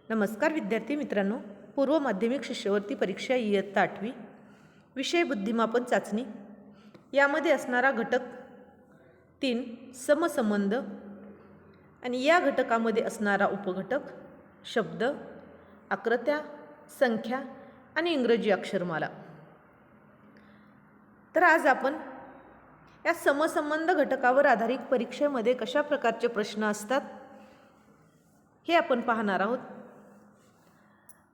नमस्कार विद्यार्थी मित्रांनो, पूर्व माध्यमिक शिष्यवृत्ती परीक्षा इयत्ता 8वी विषय बुद्धिमापन चाचणी यामध्ये असणारा घटक 3 समसंबंध आणि या घटकामध्ये असणारा उपघटक शब्द, आकृत्या, संख्या आणि इंग्रजी अक्षरमाला। तर आज आपण या समसंबंध घटकावर आधारित परीक्षेमध्ये कशा प्रकारचे प्रश्न असतात हे आपण पाहणार आहोत।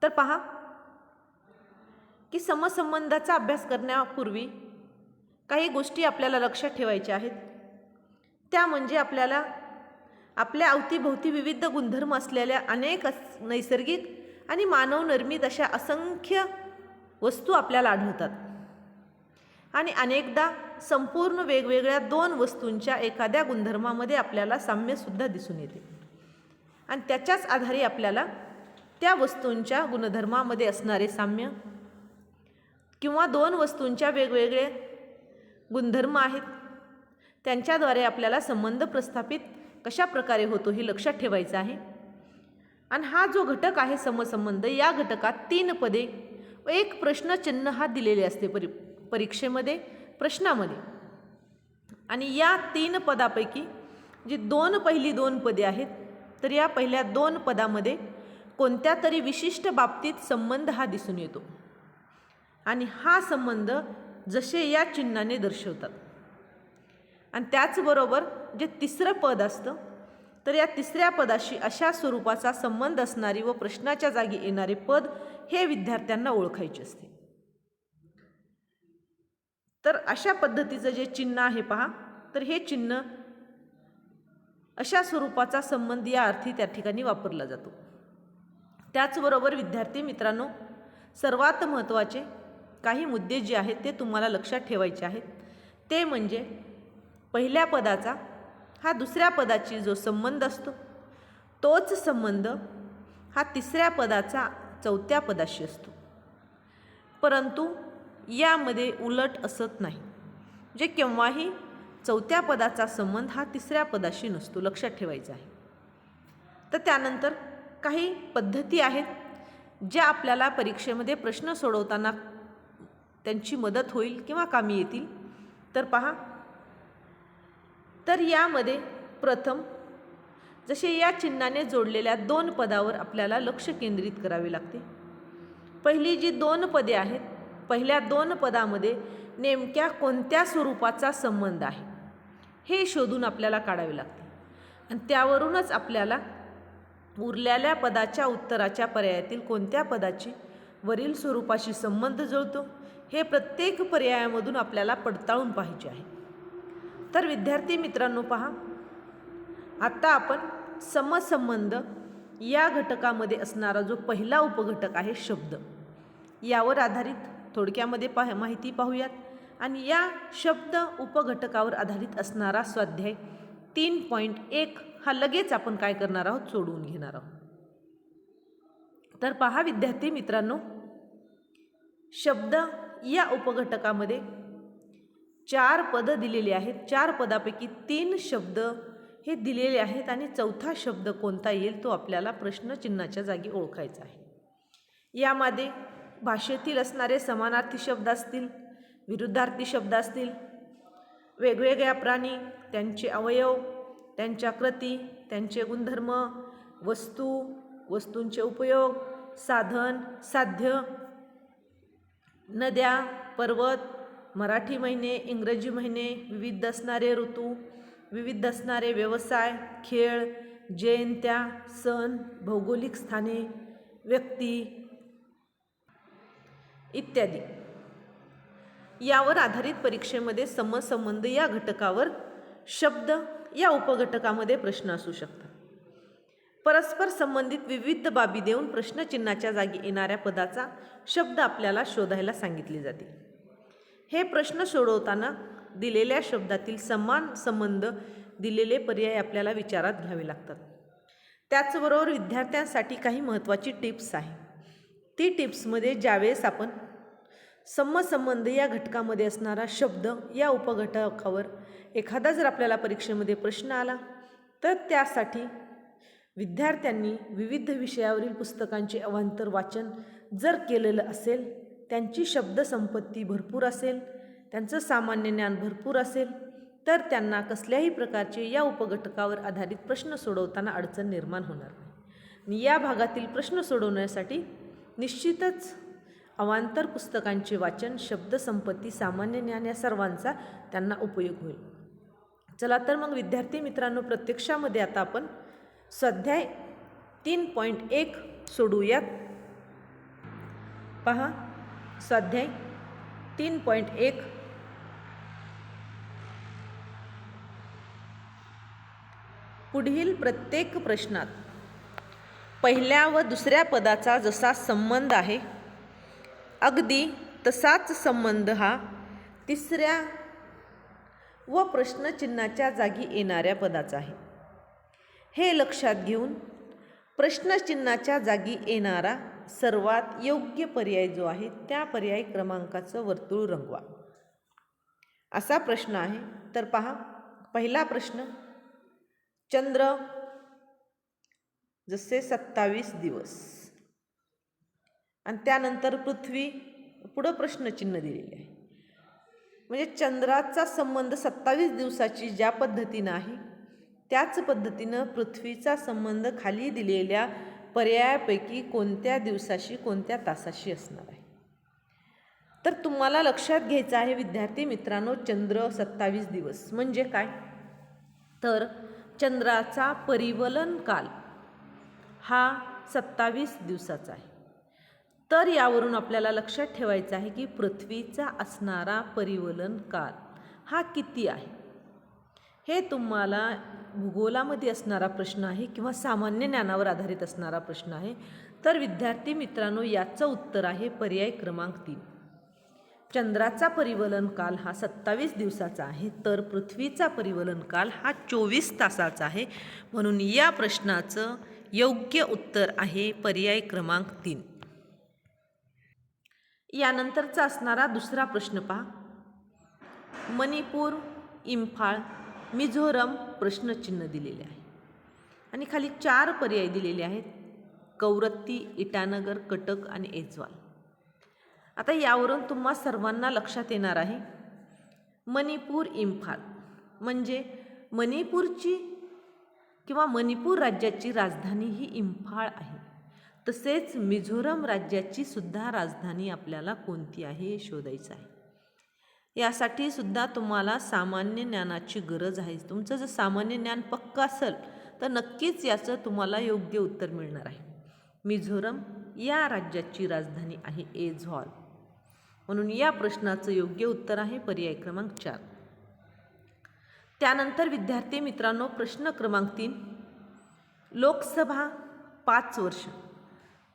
तर पहा की समसंबंधाचा अभ्यास करण्यापूर्वी काही गोष्टी आपल्याला लक्षात ठेवायच्या आहेत। त्या म्हणजे आपल्याला आपल्या अवतीभोवती विविध गुणधर्म असलेल्या अनेक नैसर्गिक आणि मानवनिर्मित अशा असंख्य वस्तू आपल्याला आढळतात आणि अनेकदा संपूर्ण वेगवेगळ्या दोन वस्तूंच्या एखाद्या गुणधर्मामध्ये आपल्याला साम्य सुद्धा दिसून येते आणि त्याच्याच आधारे आपल्याला त्या वस्तूंच्या गुणधर्मामध्ये असणारे साम्य किंवा दोन वस्तूंच्या वेगवेगळे गुणधर्म आहेत त्यांच्याद्वारे आपल्याला संबंध प्रस्थापित कशा प्रकारे होतो हे लक्षात ठेवायचं आहे। आणि हा जो घटक आहे समसंबंध, या घटकात 3 पदे व एक प्रश्नचिन्ह हा दिलेले असते परीक्षेमध्ये प्रश्नामध्ये। आणि या 3 पदापैकी जी पहिली 2 पदे आहेत, तर या पहिल्या 2 पदामध्ये कोणत्या तरी विशिष्ट बाबतीत संबंध हा दिसून येतो आणि हा संबंध जसे या चिन्हाने दर्शवतात। आणि त्याचबरोबर जे तिसरं पद असतं, तर या तिसऱ्या पदाशी अशा स्वरूपाचा संबंध असणारी व प्रश्नाच्या जागी येणारे पद हे विद्यार्थ्यांना ओळखायचे असते। तर अशा पद्धतीचं जे चिन्ह आहे पहा, तर हे चिन्ह अशा स्वरूपाचा संबंध या अर्थी त्या ठिकाणी वापरला जातो। त्याचबरोबर विद्यार्थी मित्रांनो, सर्वात महत्त्वाचे काही मुद्दे जे आहेत ते तुम्हाला लक्षात ठेवायचे आहेत। ते म्हणजे पहिल्या पदाचा हा दुसऱ्या पदाची जो संबंध असतो, तोच संबंध हा तिसऱ्या पदाचा चौथ्या पदाशी असतो, परंतु यामध्ये उलट असत नाही। जे केव्हाही चौथ्या पदाचा संबंध हा तिसऱ्या पदाशी नसतो, लक्षात ठेवायचं आहे। तर त्यानंतर काही पद्धती आहेत ज्या आपल्याला परीक्षेमध्ये प्रश्न सोडवताना त्यांची मदत होईल किंवा कामी येतील। तर पहा, तर यामध्ये प्रथम जसे या चिन्हाने जोडलेल्या 2 पदावर आपल्याला लक्ष केंद्रित करावे लागते। पहिली जी 2 पदे आहेत, पहिल्या 2 पदामध्ये नेमक्या कोणत्या स्वरूपाचा संबंध आहे हे शोधून आपल्याला काढावे लागते आणि त्यावरूनच आपल्याला उरलेल्या पदाच्या उत्तराच्या पर्यायातील कोणत्या पदाची वरील स्वरूपाशी संबंध जुळतो हे प्रत्येक पर्यायामधून आपल्याला पडताळून पाहायचे आहे। तर विद्यार्थी मित्रांनो पहा, आता आपण समसंबंध या घटकामध्ये असणारा जो पहिला उपघटक आहे शब्द, यावर आधारित थोडक्यामध्ये माहिती पाहूयात। आणि या शब्द उपघटकावर आधारित असणारा स्वाध्याय 3.1 हा लगेच आपण काय करणार आहोत, सोडवून घेणार आहोत। तर पहा विद्यार्थी मित्रांनो, शब्द या उपघटकामध्ये 4 पद दिलेली आहेत। 4 पदापैकी 3 शब्द हे दिलेले आहेत आणि चौथा शब्द कोणता येईल तो आपल्याला प्रश्नचिन्हाच्या जागी ओळखायचा आहे। यामध्ये भाषेतील असणारे समानार्थी शब्द असतील, विरुद्धार्थी शब्द असतील, वेगवेगळ्या प्राणी, त्यांचे अवयव, त्यांच्या कृती, त्यांचे गुणधर्म, वस्तू, वस्तूंचे उपयोग, साधन, साध्य, नद्या, पर्वत, मराठी महिने, इंग्रजी महिने, विविध असणारे ऋतू, विविध असणारे व्यवसाय, खेळ, जयंत्या, सण, भौगोलिक स्थाने, व्यक्ती इत्यादी। यावर आधारित परीक्षेमध्ये समसंबंध या घटकावर शब्द या उपघटकामध्ये प्रश्न असू शकतात। परस्पर संबंधित विविध बाबी देऊन प्रश्नचिन्हाच्या जागी येणाऱ्या पदाचा शब्द आपल्याला शोधायला सांगितले जाते। हे प्रश्न सोडवताना दिलेल्या शब्दातील समान संबंध दिलेले पर्याय आपल्याला विचारात घ्यावे लागतात। त्याचबरोबर विद्यार्थ्यांसाठी काही महत्त्वाची टिप्स आहे। ती टिप्समध्ये ज्यावेळेस आपण समसंबंध या घटकामध्ये असणारा शब्द या उपघटकावर एखादा जर आपल्याला परीक्षेमध्ये प्रश्न आला, तर त्यासाठी विद्यार्थ्यांनी विविध विषयावरील पुस्तकांचे अवांतर वाचन जर केलेलं असेल, त्यांची शब्दसंपत्ती भरपूर असेल, त्यांचं सामान्य ज्ञान भरपूर असेल, तर त्यांना कसल्याही प्रकारचे या उपघटकावर आधारित प्रश्न सोडवताना अडचण निर्माण होणार नाही. आणि या भागातील प्रश्न सोडवण्यासाठी निश्चितच अवांतर पुस्तकांचे वाचन, शब्दसंपत्ती, सामान्य ज्ञान या सर्वांचा त्यांना उपयोग होईल. चला तर मग विद्यार्थी मित्रांनो, प्रत्यक्षामध्ये आता आपण स्वाध्याय 3.1 सोडवूयात. पहा, स्वाध्याय 3.1. पुढील प्रत्येक प्रश्नात पहिल्या व दुसऱ्या पदाचा जसा संबंध आहे, अगदी तसाच संबंध हा तिसऱ्या व प्रश्नचिन्हाच्या जागी येणाऱ्या पदाचा आहे. हे लक्षात घेऊन प्रश्नचिन्हाच्या जागी येणारा सर्वात योग्य पर्याय जो आहे त्या पर्याय क्रमांकाचं वर्तुळ रंगवा. असा प्रश्न आहे. तर पहा, पहिला प्रश्न, चंद्र जसे 27 दिवस आणि त्यानंतर पृथ्वी, पुढं प्रश्नचिन्ह दिलेले आहे. म्हणजे चंद्राचा संबंध 27 दिवसाची ज्या पद्धतीनं आहे त्याच पद्धतीनं पृथ्वीचा संबंध खाली दिलेल्या पर्यायापैकी कोणत्या दिवसाशी, कोणत्या तासाशी असणार आहे. तर तुम्हाला लक्षात घ्यायचं आहे विद्यार्थी मित्रांनो, चंद्र 27 दिवस म्हणजे काय, तर चंद्राचा परिवलन काल हा 27 दिवसाचा आहे. तर यावरून आपल्याला लक्षात ठेवायचं आहे की पृथ्वीचा असणारा परिवलन काल हा किती आहे. हे तुम्हाला भूगोलामध्ये असणारा प्रश्न आहे किंवा सामान्य ज्ञानावर आधारित असणारा प्रश्न आहे. तर विद्यार्थी मित्रांनो, याचं उत्तर आहे पर्याय क्रमांक 3. चंद्राचा परिवलन काल हा 27 दिवसाचा आहे, तर पृथ्वीचा परिवलन काल हा 24 तासाचा आहे. म्हणून या प्रश्नाचं योग्य उत्तर आहे पर्याय क्रमांक 3. यानंतरचा असणारा दुसरा प्रश्न पहा, मणिपूर, इम्फाळ, मिझोरम प्रश्नचिन्ह दिलेले आहे आणि खाली 4 पर्याय दिलेले आहेत, कवरत्ती, इटानगर, कटक आणि ऐझवाल. आता यावरून तुम्हा सर्वांना लक्षात येणार आहे मणिपूर, इम्फाळ म्हणजे मणिपूरची किंवा मणिपूर राज्याची राजधानी ही इम्फाळ आहे. तसेच मिझोरम राज्याची सुद्धा राजधानी आपल्याला कोणती आहे हे शोधायचं आहे. यासाठी सुद्धा तुम्हाला सामान्य ज्ञानाची गरज आहे. तुमचं जर सामान्य ज्ञान पक्का असेल तर नक्कीच याचं तुम्हाला योग्य उत्तर मिळणार आहे. मिझोरम या राज्याची राजधानी आहे ऐझवाल. म्हणून या प्रश्नाचं योग्य उत्तर आहे पर्याय क्रमांक 4. त्यानंतर विद्यार्थी मित्रांनो, प्रश्न क्रमांक 3, लोकसभा 5 वर्ष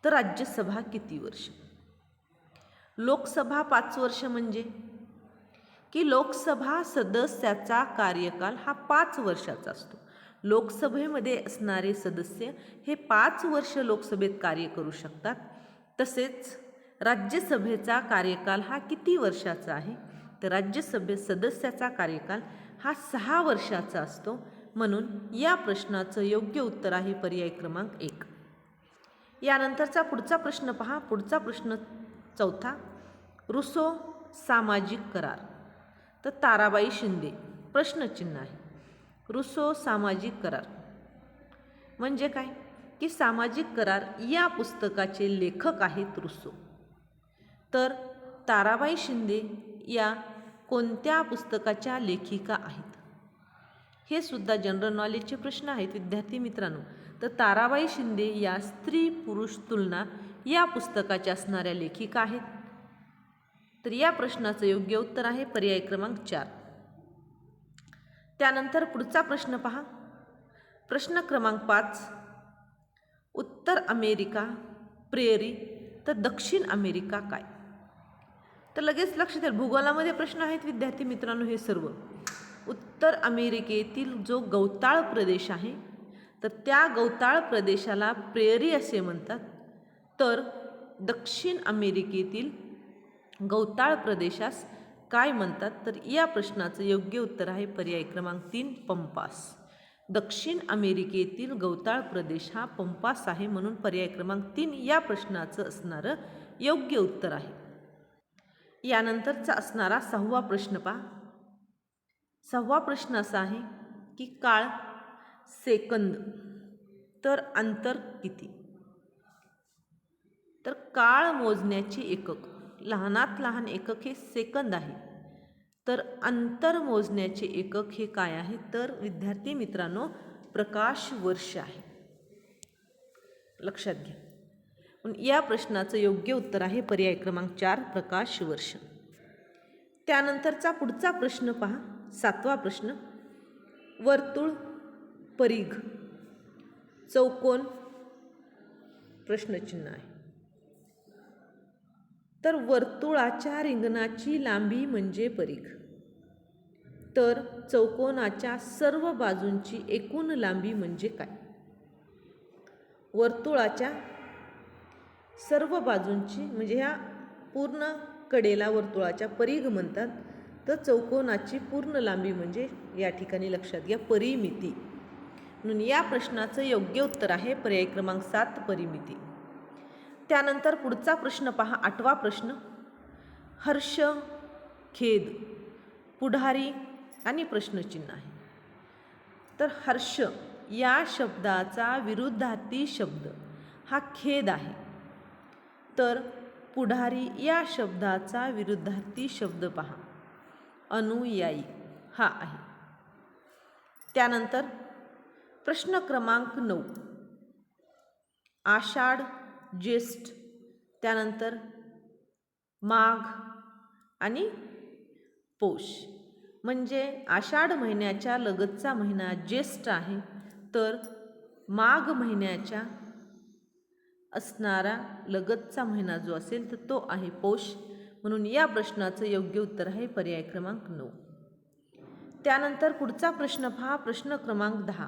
तर राज्यसभा किती वर्ष. लोकसभा 5 वर्ष म्हणजे की लोकसभा सदस्याचा कार्यकाल हा 5 वर्षाचा असतो. लोकसभेमध्ये असणारे सदस्य हे 5 वर्ष लोकसभेत कार्य करू शकतात. तसेच राज्यसभेचा कार्यकाल हा किती वर्षाचा आहे, तर राज्यसभेत सदस्याचा कार्यकाल हा 6 वर्षाचा असतो. म्हणून या प्रश्नाचं योग्य उत्तर आहे पर्याय क्रमांक 1. यानंतरचा पुढचा प्रश्न पहा, पुढचा प्रश्न 4, रुसो सामाजिक करार तर ताराबाई शिंदे प्रश्नचिन्ह आहे. रुसो सामाजिक करार म्हणजे काय, की सामाजिक करार या पुस्तकाचे लेखक आहेत रुसो. तर ताराबाई शिंदे या कोणत्या पुस्तकाच्या लेखिका आहेत, हे सुद्धा जनरल नॉलेजचे प्रश्न आहेत विद्यार्थी मित्रांनो. तर ताराबाई शिंदे या स्त्री पुरुष तुलना या पुस्तकाच्या असणाऱ्या लेखिका आहेत. तर या प्रश्नाचं योग्य उत्तर आहे पर्याय क्रमांक 4. त्यानंतर पुढचा प्रश्न पहा, प्रश्न क्रमांक 5, उत्तर अमेरिका प्रेरी तर दक्षिण अमेरिका काय. तर लगेच लक्षात येईल, भूगोलामध्ये प्रश्न आहेत विद्यार्थी मित्रांनो हे सर्व. उत्तर अमेरिकेतील जो गवताळ प्रदेश आहे तर त्या गवताळ प्रदेशाला प्रेरी असे म्हणतात. तर दक्षिण अमेरिकेतील गवताळ प्रदेशास काय म्हणतात, तर या प्रश्नाचं योग्य उत्तर आहे पर्याय क्रमांक 3 पंपास. दक्षिण अमेरिकेतील गवताळ प्रदेश हा पंपास आहे, म्हणून पर्याय क्रमांक 3 या प्रश्नाचं असणारं योग्य उत्तर आहे. यानंतरचा असणारा 6वा प्रश्न पहा. 6वा प्रश्न असा आहे की काळ सेकंद तर अंतर किती? तर काळ मोजण्याची एकक, लहानात लहान एकक हे सेकंद आहे. तर अंतर मोजण्याचे एकक हे काय आहे? तर विद्यार्थी मित्रांनो, प्रकाश वर्ष आहे. लक्षात घ्या. पण या प्रश्नाचं योग्य उत्तर आहे पर्याय क्रमांक 4 प्रकाश वर्ष. त्यानंतरचा पुढचा प्रश्न पहा. 7वा प्रश्न. वर्तुळ, परिघ, चौकोन प्रश्नचिन्ह आहे. तर वर्तुळाच्या रिंगणाची लांबी म्हणजे परिघ, तर चौकोनाच्या सर्व बाजूंची एकूण लांबी म्हणजे काय? वर्तुळाच्या सर्व बाजूंची म्हणजे ह्या पूर्ण कडेला वर्तुळाच्या परिघ म्हणतात. तर चौकोनाची पूर्ण लांबी म्हणजे या ठिकाणी लक्षात घ्या परिमिती. म्हणून या प्रश्नाचं योग्य उत्तर आहे पर्याय क्रमांक 7 परिमिती. त्यानंतर पुढचा प्रश्न पहा. 8वा प्रश्न. हर्ष, खेद, पुढारी आणि प्रश्नचिन्ह आहे. तर हर्ष या शब्दाचा विरुद्धार्थी शब्द हा खेद आहे. तर पुढारी या शब्दाचा विरुद्धार्थी शब्द पहा अनुयायी हा आहे. त्यानंतर प्रश्न क्रमांक 9. आषाढ, ज्येष्ठ, त्यानंतर माघ आणि पौष. म्हणजे आषाढ महिन्याच्या लगतचा महिना ज्येष्ठ आहे, तर माघ महिन्याच्या असणारा लगतचा महिना जो असेल तर तो आहे पौष. म्हणून या प्रश्नाचं योग्य उत्तर आहे पर्याय क्रमांक 9. त्यानंतर पुढचा प्रश्न पहा. प्रश्न क्रमांक 10.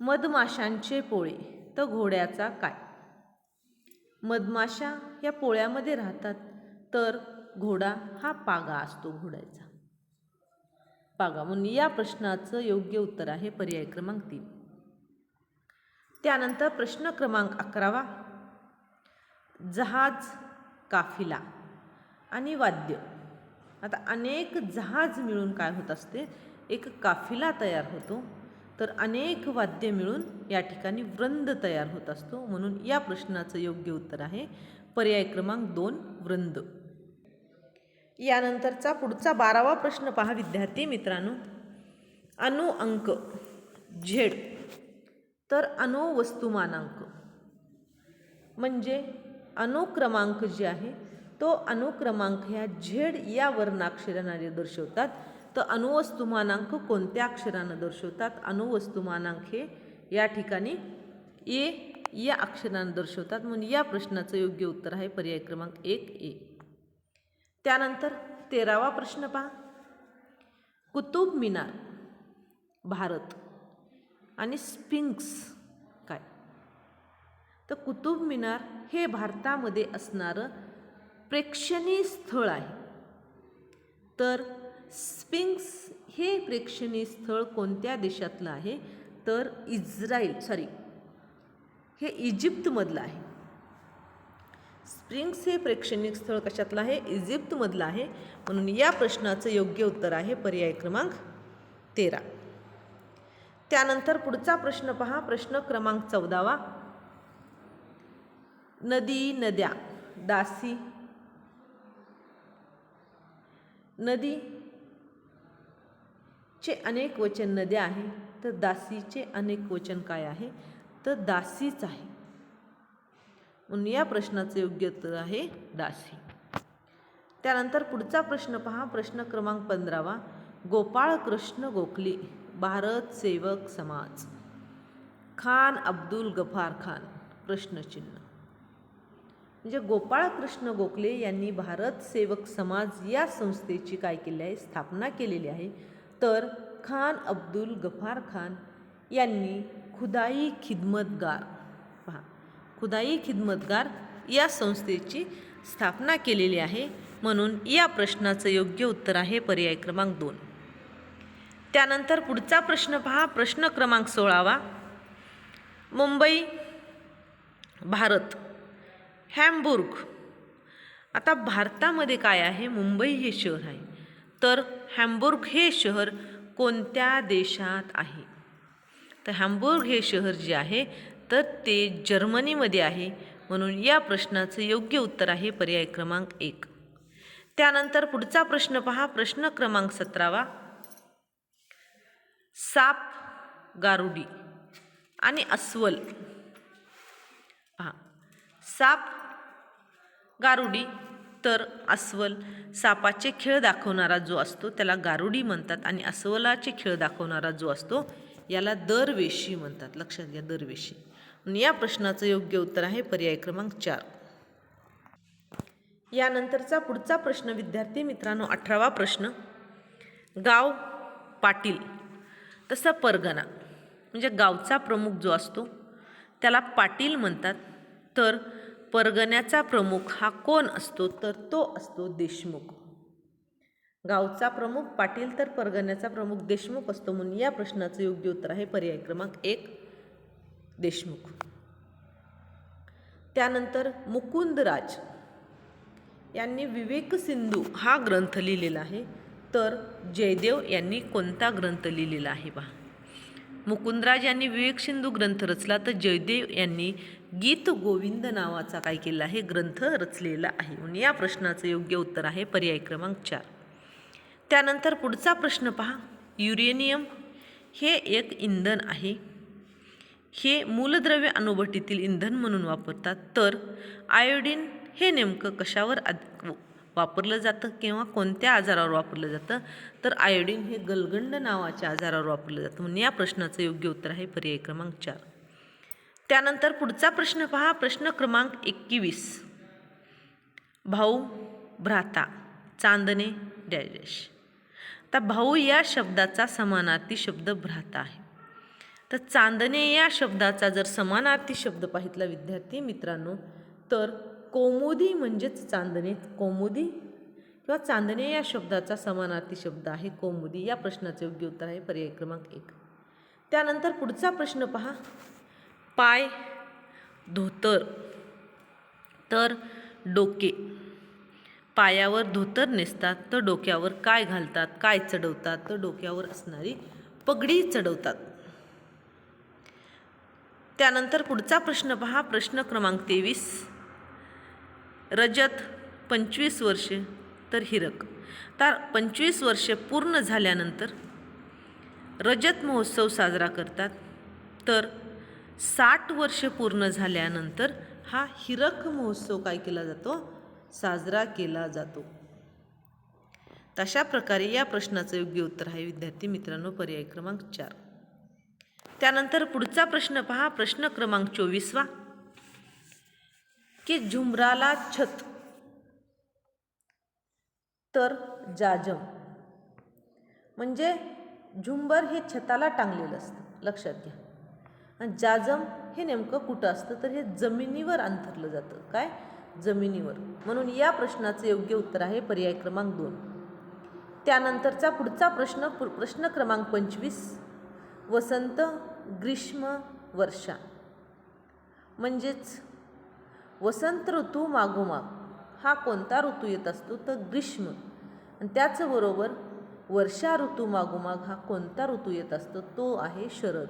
मधमाशांचे पोळे तर घोड्याचा काय? मधमाशा या पोळ्यामध्ये राहतात, तर घोडा हा पागा असतो, घोड्याचा पागा. म्हणून या प्रश्नाचं योग्य उत्तर आहे पर्याय क्रमांक 3. त्यानंतर प्रश्न क्रमांक 11वा. जहाज, काफिला आणि वाद्य. आता अनेक जहाज मिळून काय होत असते? एक काफिला तयार होतो, तर अनेक वाद्य मिळून या ठिकाणी वृंद तयार होत असतो. म्हणून या प्रश्नाचं योग्य उत्तर आहे पर्याय क्रमांक 2 वृंद. यानंतरचा पुढचा 12वा प्रश्न पहा विद्यार्थी मित्रांनो. अणु अंक झेड तर अणुवस्तुमानांक म्हणजे अणुक्रमांक जे आहे तो अणुक्रमांक ह्या झेड या वर्णाक्षराने दर्शवतात. तर अणुवस्तुमानांक कोणत्या अक्षरानं दर्शवतात? अणुवस्तुमानांक हे या ठिकाणी ए या अक्षरानं दर्शवतात. म्हणून या प्रश्नाचं योग्य उत्तर आहे पर्याय क्रमांक 1 ए. त्यानंतर 13वा प्रश्न पहा. कुतुब मिनार, भारत आणि स्फिंक्स काय? तर कुतुब मिनार हे भारतामध्ये असणारं प्रेक्षणीय स्थळ आहे, तर स्फिंक्स हे प्रेक्षणीय स्थळ कोणत्या देशातलं आहे? तर हे इजिप्तमधलं आहे. स्फिंक्स हे प्रेक्षणीय स्थळ कशातलं आहे? इजिप्तमधलं आहे. म्हणून या प्रश्नाचं योग्य उत्तर आहे पर्याय क्रमांक 13. त्यानंतर पुढचा प्रश्न पहा. प्रश्न क्रमांक 14वा. नदी, नद्या, दासी. नदीचे अनेक वचन नद्या आहे, तर दासीचे अनेक वचन काय आहे? तर दासीच आहे. म्हणून या प्रश्नाचं योग्य उत्तर आहे दासी. त्यानंतर पुढचा प्रश्न पहा. प्रश्न क्रमांक 15वा. गोपाळ कृष्ण गोखले, भारत सेवक समाज, खान अब्दुल गफार खान प्रश्नचिन्ह. म्हणजे गोपाळकृष्ण गोखले यांनी भारत सेवक समाज या संस्थेची काय केली आहे? स्थापना केलेली आहे. तर खान अब्दुल गफार खान यांनी खुदाई खिदमतगार खुदाई खिदमतगार या संस्थेची स्थापना केलेली आहे. म्हणून या प्रश्नाचं योग्य उत्तर आहे पर्याय क्रमांक 2. त्यानंतर पुढचा प्रश्न पहा, प्रश्न क्रमांक 16वा. मुंबई, भारत, हॅम्बुर्ग. आता भारतामध्ये काय आहे, मुंबई हे शहर आहे, तर हॅम्बुर्ग हे शहर कोणत्या देशात आहे? तर हॅम्बुर्ग हे शहर जे आहे तर ते जर्मनीमध्ये आहे, म्हणून या प्रश्नाचं योग्य उत्तर आहे पर्याय क्रमांक 1. त्यानंतर पुढचा प्रश्न पहा, प्रश्न क्रमांक 17वा. साप, गारुडी आणि अस्वल. पहा, साप, गारुडी तर अस्वल. सापाचे खेळ दाखवणारा जो असतो त्याला गारुडी म्हणतात आणि अस्वलाचे खेळ दाखवणारा जो असतो याला दरवेशी म्हणतात. लक्षात घ्या, दरवेशी. आणि या प्रश्नाचं योग्य उत्तर आहे पर्याय क्रमांक 4. यानंतरचा पुढचा प्रश्न विद्यार्थी मित्रांनो, 18वा प्रश्न. गाव, पाटील तसं परगणा. म्हणजे गावचा प्रमुख जो असतो त्याला पाटील म्हणतात, तर परगण्याचा प्रमुख हा कोण असतो? तर तो असतो देशमुख. गावचा प्रमुख पाटील तर परगण्याचा प्रमुख देशमुख असतो, म्हणून या प्रश्नाचं योग्य उत्तर आहे पर्याय क्रमांक 1, देशमुख. त्यानंतर मुकुंदराज यांनी विवेक सिंधू हा ग्रंथ लिहिलेला आहे, तर जयदेव यांनी कोणता ग्रंथ लिहिलेला आहे? पहा, मुकुंदराज यांनी विवेक सिंधू ग्रंथ रचला, तर जयदेव यांनी गीत गोविंद नावाचा काय केला आहे? ग्रंथ रचलेला आहे, म्हणून या प्रश्नाचं योग्य उत्तर आहे पर्याय क्रमांक 4. त्यानंतर पुढचा प्रश्न पहा, युरेनियम हे एक इंधन आहे, हे मूलद्रव्य अणुभट्टीतील इंधन म्हणून वापरतात, तर आयोडीन हे नेमकं कशावर वापरलं जातं किंवा कोणत्या आजारावर वापरलं जातं? तर आयोडीन हे गलगंड नावाच्या आजारावर वापरलं जातं, म्हणून या प्रश्नाचं योग्य उत्तर आहे पर्याय क्रमांक 4. त्यानंतर पुढचा प्रश्न पहा, प्रश्न क्रमांक 21. भाऊ, भ्राता, चांदणे, डॅश. आता भाऊ या शब्दाचा समानार्थी शब्द भ्राता आहे, तर चांदणे या शब्दाचा जर समानार्थी शब्द पाहितला विद्यार्थी मित्रांनो, तर कौमुदी म्हणजेच चांदणे. कौमुदी किंवा चांदणे या शब्दाचा समानार्थी शब्द आहे कौमुदी. या प्रश्नाचे योग्य उत्तर आहे पर्याय क्रमांक 1. त्यानंतर पुढचा प्रश्न पहा, पाय, धोतर तर डोके. पायावर धोतर नेसतात, तर डोक्यावर काय घालतात, काय चढवतात? तर डोक्यावर असणारी पगडी चढवतात. त्यानंतर पुढचा प्रश्न पहा, प्रश्न क्रमांक 23. रजत 25 वर्षे तर हिरक. तर 25 वर्षे पूर्ण झाल्यानंतर रजत महोत्सव साजरा करतात, तर 60 वर्षे पूर्ण झाल्यानंतर हा हिरक महोत्सव काय केला जातो? साजरा केला जातो. तशा प्रकारे या प्रश्नाचं योग्य उत्तर आहे विद्यार्थी मित्रांनो पर्याय क्रमांक 4. त्यानंतर पुढचा प्रश्न पहा, प्रश्न क्रमांक 24वा. की झुंबराला छत तर जाजम. म्हणजे झुंबर हे छताला टांगलेलं असतं, लक्षात घ्या. आणि जाजम हे नेमकं कुठं असतं? तर हे जमिनीवर अंथरलं जातं. काय? जमिनीवर. म्हणून या प्रश्नाचं योग्य उत्तर आहे पर्याय क्रमांक 2. त्यानंतरचा पुढचा प्रश्न, प्रश्न क्रमांक 25. वसंत, ग्रीष्म, वर्षा. म्हणजेच वसंत ऋतू मागोमाग हा कोणता ऋतू येत असतो? तर ग्रीष्म. आणि त्याचबरोबर वर्षा ऋतू मागोमाग हा कोणता ऋतू येत असतो? तो आहे शरद.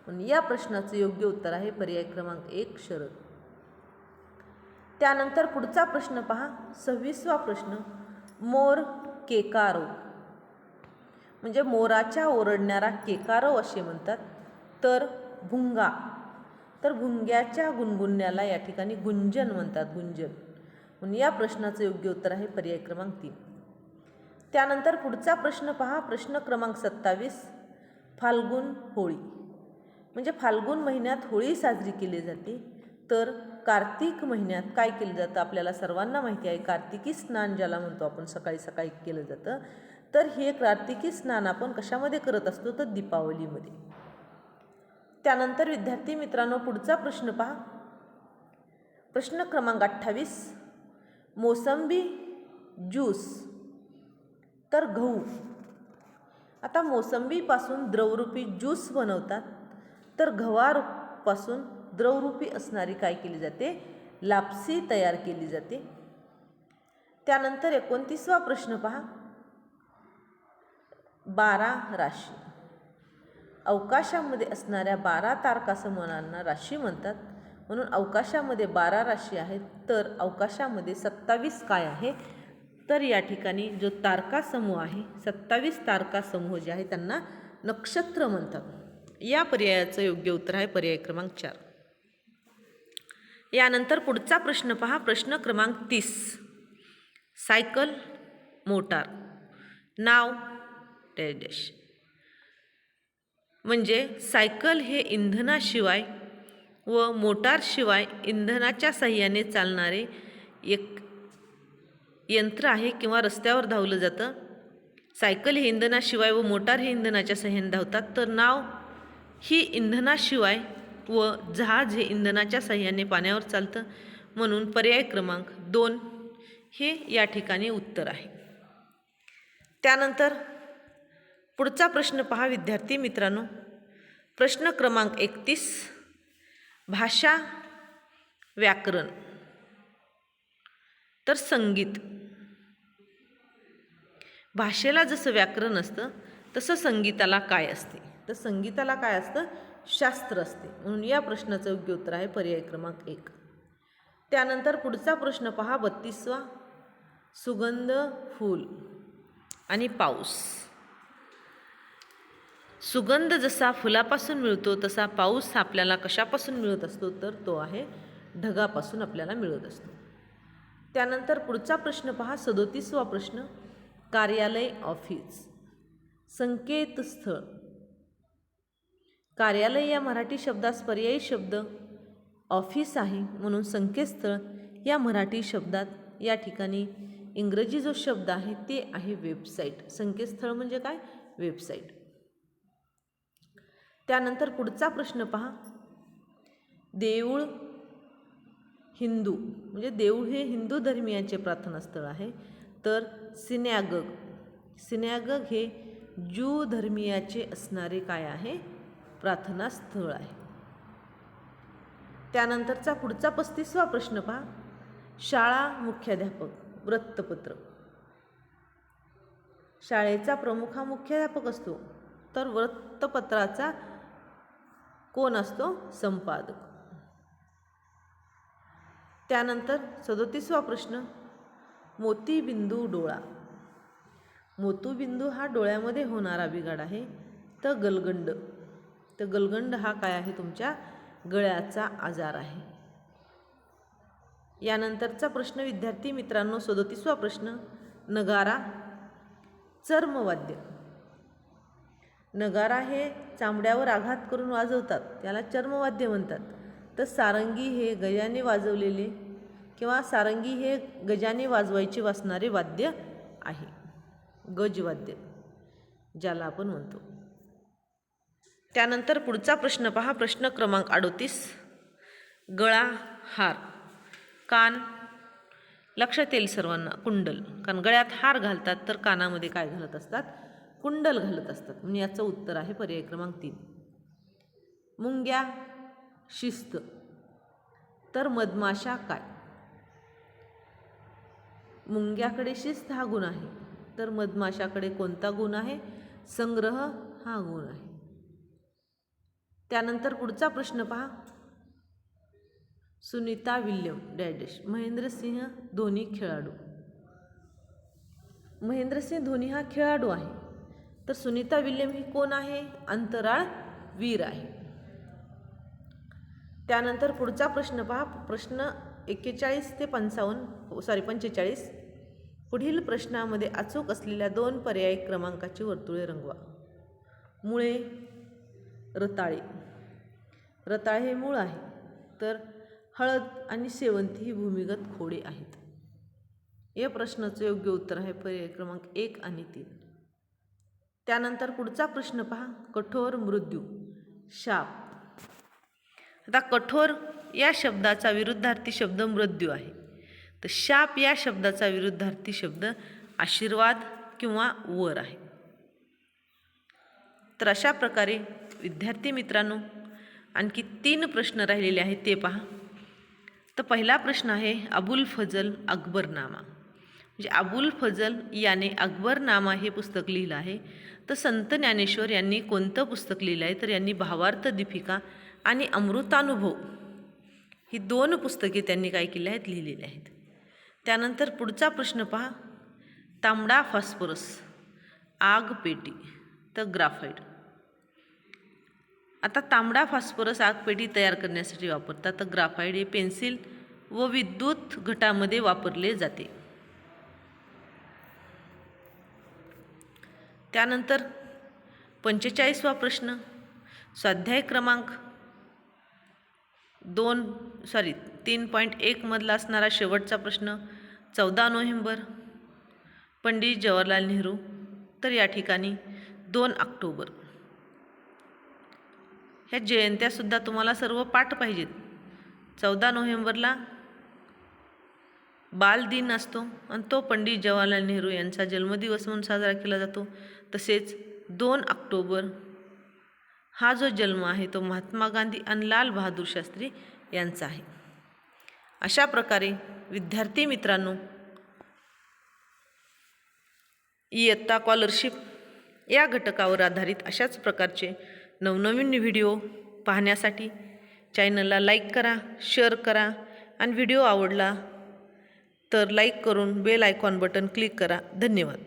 म्हणून या प्रश्नाचं योग्य उत्तर आहे पर्याय क्रमांक 1, शरद. त्यानंतर पुढचा प्रश्न पहा, 26वा प्रश्न. मोर, केकारो. म्हणजे मोराच्या ओरडणारा केकारो असे म्हणतात, तर भुंगा. तर भुंग्याच्या गुणगुणण्याला या ठिकाणी गुंजन म्हणतात, गुंजन. म्हणून या प्रश्नाचं योग्य उत्तर आहे पर्याय क्रमांक 3. त्यानंतर पुढचा प्रश्न पहा, प्रश्न क्रमांक 27. फाल्गुन, होळी. म्हणजे फाल्गुन महिन्यात होळी साजरी केली जाते, तर कार्तिक महिन्यात काय केलं जातं? आपल्याला सर्वांना माहिती आहे, कार्तिकी स्नान ज्याला म्हणतो आपण, सकाळी सकाळी केलं जातं. तर हे कार्तिकी स्नान आपण कशामध्ये करत असतो? तर दीपावलीमध्ये. त्यानंतर विद्यार्थी मित्रांनो पुढचा प्रश्न पहा, प्रश्न क्रमांक 28. मोसंबी ज्यूस तर गहू. आता मोसंबीपासून द्रवरूपी ज्यूस बनवतात, तर गव्हापासून द्रवरूपी असणारी काय केली जाते? लापसी तयार केली जाते. त्यानंतर 29वा प्रश्न पहा. 12 राशी. अवकाशामध्ये असणाऱ्या 12 तारकासमूहांना राशी म्हणतात, म्हणून अवकाशामध्ये 12 राशी आहेत, तर अवकाशामध्ये 27 काय आहे? तर या ठिकाणी जो तारकासमूह आहे, 27 तारकासमूह जे आहे त्यांना नक्षत्र म्हणतात. या पर्यायाचं योग्य उत्तर आहे पर्याय क्रमांक 4. यानंतर पुढचा प्रश्न पहा. प्रश्न क्रमांक 30. सायकल, मोटार, नाव डॅश. म्हणजे सायकल हे इंधनाशिवाय व मोटारशिवाय इंधनाच्या साह्याने चालणारे एक यंत्र आहे किंवा रस्त्यावर धावलं जातं. सायकल हे इंधनाशिवाय व मोटार हे इंधनाच्या साह्याने धावतात, तर नाव ही इंधनाशिवाय व जहाज हे इंधनाच्या साह्याने पाण्यावर चालतं, म्हणून पर्याय क्रमांक 2 हे या ठिकाणी उत्तर आहे. त्यानंतर पुढचा प्रश्न पहा विद्यार्थी मित्रांनो. प्रश्न क्रमांक 31. भाषा, व्याकरण, तर संगीत. भाषेला जसं व्याकरण असतं तसं संगीताला काय असते? तर संगीताला काय असतं? शास्त्र असते, म्हणून या प्रश्नाचं योग्य उत्तर आहे पर्याय क्रमांक 1. त्यानंतर पुढचा प्रश्न पहा 32वा. सुगंध, फूल आणि पाऊस. सुगंध जसा फुलापासून मिळतो तसा पाऊस आपल्याला कशापासून मिळत असतो? तर तो आहे ढगापासून आपल्याला मिळत असतो. त्यानंतर पुढचा प्रश्न पहा 37वा प्रश्न. कार्यालय, ऑफिस, संकेतस्थळ. कार्यालय या मराठी शब्दास पर्यायी शब्द ऑफिस आहे, म्हणून संकेतस्थळ या मराठी शब्दात या ठिकाणी इंग्रजी जो शब्द आहे ते आहे वेबसाईट. संकेतस्थळ म्हणजे काय? वेबसाईट. त्यानंतर पुढचा प्रश्न पहा. देऊळ, हिंदू म्हणजे देऊळ हे हिंदू धर्मियांचे प्रार्थनास्थळ आहे, तर सिनॅगग. सिनॅगग हे ज्यू धर्मियाचे असणारे काय आहे? प्रार्थनास्थळ आहे. त्यानंतरचा पुढचा 35वा प्रश्न पहा. शाळा, मुख्याध्यापक, वृत्तपत्र. शाळेचा प्रमुख हा मुख्याध्यापक असतो, तर वृत्तपत्राचा कोण असतो? संपादक. त्यानंतर 37वा प्रश्न. मोतीबिंदू, डोळा. मोतीबिंदू हा डोळ्यामध्ये होणारा बिघाड आहे, तर गलगंड. तर गलगंड हा काय आहे? तुमच्या गळ्याचा आजार आहे. यानंतरचा प्रश्न विद्यार्थी मित्रांनो 37वा प्रश्न. नगारा, चर्मवाद्य. नगारा हे चामड्यावर आघात करून वाजवतात, त्याला चर्मवाद्य म्हणतात. तर सारंगी हे गजाने वाजवलेले किंवा सारंगी हे गजाने वाजवायचे वाजणारे वाद्य आहे, गजवाद्य ज्याला आपण म्हणतो. त्यानंतर पुढचा प्रश्न पहा. प्रश्न क्रमांक 38. गळा, हार, कान. लक्षात येईल सर्वांना कुंडल, कारण गळ्यात हार घालतात तर कानामध्ये काय घालत असतात? कुंडल घालत असतात, म्हणजे याचं उत्तर आहे पर्याय क्रमांक 3. मुंग्या, शिस्त, तर मधमाशा काय? मुंग्याकडे शिस्त हा गुण आहे, तर मधमाशाकडे कोणता गुण आहे? संग्रह हा गुण आहे. त्यानंतर पुढचा प्रश्न पहा. Sunita William dash. महेंद्रसिंह धोनी खेळाडू. महेंद्रसिंह धोनी हा खेळाडू आहे, तर सुनीता विल्यम ही कोण आहे? अंतराळवीर आहे. त्यानंतर पुढचा प्रश्न पहा. प्रश्न 41 ते 45. पुढील प्रश्नामध्ये अचूक असलेल्या 2 पर्यायी क्रमांकाची वर्तुळे रंगवा. मुळे, रताळे. रताळे हे मूळ आहे, तर हळद आणि शेवंती ही भूमिगत खोडे आहेत. या प्रश्नाचं योग्य उत्तर आहे पर्याय क्रमांक 1 आणि 3. त्यानंतर पुढचा प्रश्न पहा. कठोर, मृत्यू, शाप. आता कठोर या शब्दाचा विरुद्धार्थी शब्द मृत्यू आहे, तर शाप या शब्दाचा विरुद्धार्थी शब्द आशीर्वाद किंवा वर आहे. तर अशा प्रकारे विद्यार्थी मित्रांनो आणखी 3 प्रश्न राहिलेले आहेत ते पहा. तर पहिला प्रश्न आहे अबुल फजल अकबरनामा. म्हणजे अबुल फजल याने अकबरनामा हे पुस्तक लिहिलं आहे. तर संत ज्ञानेश्वर यांनी कोणतं पुस्तक लिहिलं आहे? तर यांनी भावार्थ दीपिका आणि अमृतानुभव ही 2 पुस्तके त्यांनी काय केली आहेत? लिहिलेली आहेत. त्यानंतर पुढचा प्रश्न पहा. तांबडा फॉस्फरस आग पेटी तर ग्राफाईट. आता तांबडा फॉस्फरस आगपेटी तयार करण्यासाठी वापरतात. तर ग्राफाईट हे पेन्सिल व विद्युत घटामध्ये वापरले जाते. त्यानंतर 45वा प्रश्न स्वाध्याय क्रमांक 3.1 मधला असणारा शेवटचा प्रश्न. 14 नोव्हेंबर पंडित जवाहरलाल नेहरू. तर या ठिकाणी 2 ऑक्टोबर. ह्या जयंत्यासुद्धा तुम्हाला सर्व पाठ पाहिजेत. 14 नोव्हेंबरला बालदिन असतो आणि तो पंडित जवाहरलाल नेहरू यांचा जन्मदिवस म्हणून साजरा केला जातो. तसेच 2 ऑक्टोबर हा जो जन्म आहे तो महात्मा गांधी आणि लाल बहादूर शास्त्री यांचा आहे. अशा प्रकारे विद्यार्थी मित्रांनो इयत्ता स्कॉलरशिप या घटकावर आधारित अशाच प्रकारचे नवनवीन व्हिडिओ पाहण्यासाठी चॅनलला लाईक करा, शेअर करा आणि व्हिडिओ आवडला तर लाईक करून बेल आयकॉन बटन क्लिक करा. धन्यवाद.